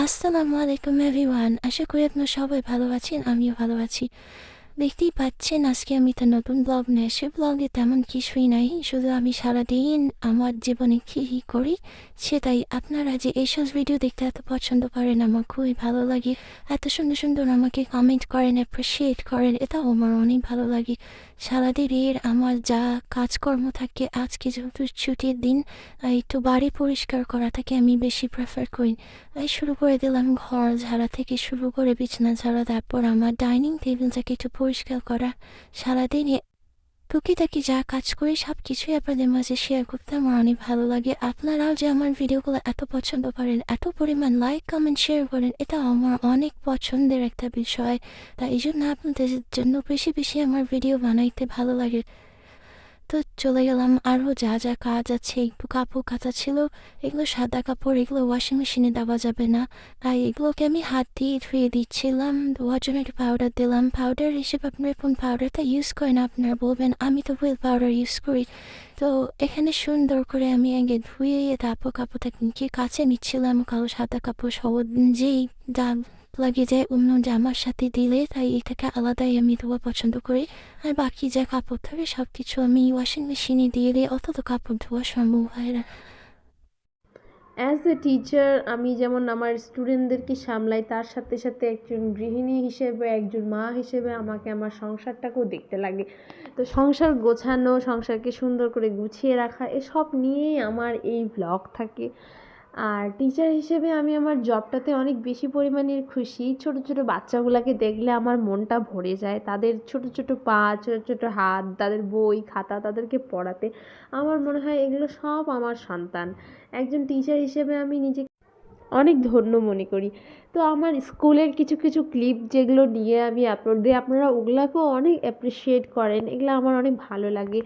আসসালামু আলাইকুম এভরিওয়ান। আশা করি আপনারা সবাই ভালো আছেন, আমিও ভালো আছি। দেখতেই পাচ্ছেন আজকে আমি একটা নতুন ব্লগ নিয়ে এসে ব্লগে তেমন কিছুই নাই, শুধু আমি সারাদিন আমার জীবনে কী কী করি সেটাই। আপনারা যে এইসব ভিডিও দেখতে এত পছন্দ করেন আমার খুবই ভালো লাগে। এত সুন্দর সুন্দর আমাকে কমেন্ট করেন, অ্যাপ্রিসিয়েট করেন, এটাও আমার অনেক ভালো লাগে। সারাদিনের আমার যা কাজকর্ম থাকে, আজকে যেহেতু ছুটির দিন একটু বাড়ি পরিষ্কার করা থাকে আমি বেশি প্রেফার করি। এই শুরু করে দিলাম ঘর ঝাড়া থেকে শুরু করে বিছানা ঝাড়া, তারপর আমার ডাইনিং টেবিলটাকে একটু পরিষ্কার করা। সারাদিনে টুকিটাকি যা কাজ করি সব কিছুই আপনাদের মাঝে শেয়ার করতে আমার অনেক ভালো লাগে। আপনারাও যে আমার ভিডিওগুলো এত পছন্দ করেন, এত পরিমাণ লাইক কমেন্ট শেয়ার করেন, এটা আমার অনেক পছন্দের একটা বিষয়। তাই এই জন্য আপনাদের জন্য বেশি বেশি আমার ভিডিও বানাইতে ভালো লাগে। তো চলে গেলাম আরও যা যা কাজ আছে, একটু কাপড় কাচা ছিল, এগুলো সাদা কাপড়, এগুলো ওয়াশিং মেশিনে দেওয়া যাবে না, তাই এগুলোকে আমি হাত দিয়ে ধুয়ে দিচ্ছিলাম। ধোয়ার জন্য একটু পাউডার দিলাম। পাউডার হিসেবে আপনারা কোন পাউডারটা ইউজ করেন আপনারা বলবেন, আমি তো হুইল পাউডার ইউজ করি। তো এখানে সুন্দর করে আমি আগে ধুয়ে তারপর কাপড়টাকে কাছে নিচ্ছিলাম, কালো সাদা কাপড় সহ যেই দাগ লাগে যায় অন্য জামার সাথে দিলে, তাই এটাকে আলাদাই আমি ধোয়া পছন্দ করি। আর বাকি যা কাপড় থাকে সব কিছু আমি ওয়াশিং মেশিনে দিয়ে দিই, অত তো কাপড় ধোয়া সম্ভব হয় না। অ্যাজ এ টিচার আমি যেমন আমার স্টুডেন্টদেরকে সামলাই, তার সাথে সাথে একজন গৃহিণী হিসেবে, একজন মা হিসেবে আমাকে আমার সংসারটাকেও দেখতে লাগে। তো সংসার গোছানো, সংসারকে সুন্দর করে গুছিয়ে রাখা, এসব নিয়েই আমার এই ব্লগ থাকে। আর টিচার হিসেবে আমি আমার জবটাতে অনেক বেশি পরিমাণে খুশি। ছোট ছোট বাচ্চাগুলোকে দেখলে আমার মনটা ভরে যায়। তাদের ছোট ছোট পা, ছোট ছোট হাত, তাদের বই খাতা, তাদেরকে পড়াতে আমার মনে হয় এগুলো সব আমার সন্তান। একজন টিচার হিসেবে আমি নিজেকে অনেক ধন্য মনে করি। তো আমার স্কুলের কিছু কিছু ক্লিপ যেগুলো নিয়ে আমি আপলোড দিই, আপনারা ওগুলাকেও অনেক অ্যাপ্রিসিয়েট করেন, এগুলো আমার অনেক ভালো লাগে।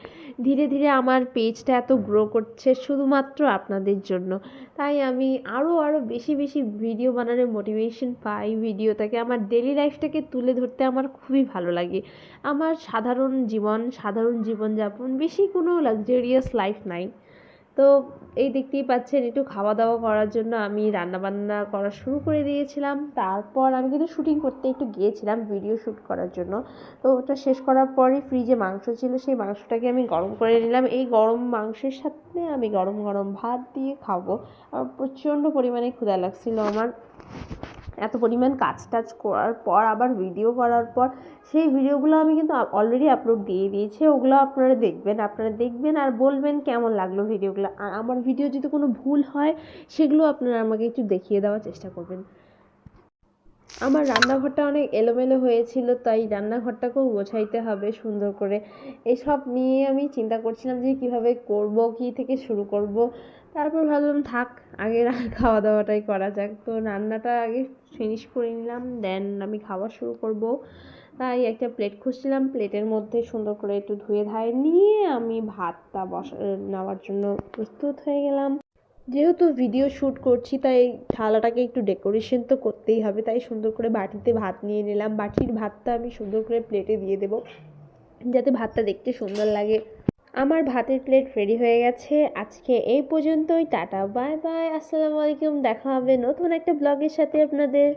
ধীরে ধীরে আমার পেজটা এত গ্রো করছে শুধুমাত্র আপনাদের জন্য। তাই আমি আরও আরও বেশি বেশি ভিডিও বানানোর মোটিভেশন পাই। ভিডিওটাকে আমার ডেলি লাইফটাকে তুলে ধরতে আমার খুবই ভালো লাগে। আমার সাধারণ জীবনযাপন, বেশি কোনো লাক্সারিয়াস লাইফ নাই। তো এই দেখতেই পাচ্ছেন, একটু খাওয়া দাওয়া করার জন্য আমি রান্না বান্না করা শুরু করে দিয়েছিলাম। তারপর আমি কিন্তু শুটিং করতে একটু গিয়েছিলাম ভিডিও শ্যুট করার জন্য। তো ওটা শেষ করার পরই ফ্রিজে মাংস ছিল, সেই মাংসটাকে আমি গরম করে নিলাম। এই গরম মাংসের সাথে আমি গরম গরম ভাত দিয়ে খাবো। আর প্রচণ্ড পরিমাণে ক্ষুধা লাগছিল আমার। এত পরিমাণ কাজ টাজ করার পর, আবার ভিডিও করার পর, সেই ভিডিওগুলো আমি কিন্তু অলরেডি আপলোড দিয়ে দিয়েছি। ওগুলো আপনারা দেখবেন আর বলবেন কেমন লাগলো ভিডিওগুলো। আর আমার ভিডিও যদি কোনো ভুল হয় সেগুলো আপনারা আমাকে একটু দেখিয়ে দেওয়ার চেষ্টা করবেন। আমার রান্নাঘরটা অনেক এলোমেলো হয়েছিল, তাই রান্নাঘরটাকেও গোছাইতে হবে সুন্দর করে। এসব নিয়ে আমি চিন্তা করছিলাম যে কীভাবে করব, কী থেকে শুরু করব। তারপর ভাবলাম থাক, আগে খাওয়া দাওয়াটাই করা যাক। তো রান্নাটা আগে ফিনিশ করে নিলাম, দেন আমি খাওয়া শুরু করব। তাই একটা প্লেট খুঁজছিলাম, প্লেটের মধ্যে সুন্দর করে একটু ধুয়ে ধায়ে নিয়ে আমি ভাতটা নেওয়ার জন্য প্রস্তুত হয়ে গেলাম। যেহেতু ভিডিও শ্যুট করছি তাই থালাটাকে একটু ডেকোরেশন তো করতেই হবে, তাই সুন্দর করে বাটিতে ভাত নিয়ে নিলাম। বাটির ভাতটা আমি সুন্দর করে প্লেটে দিয়ে দেবো, যাতে ভাতটা দেখতে সুন্দর লাগে। আমার ভাতের প্লেট রেডি হয়ে গেছে। আজকে এই পর্যন্তই। টাটা, বাই বাই, আসসালামু আলাইকুম। দেখা হবে নতুন একটা ব্লগের সাথে আপনাদের।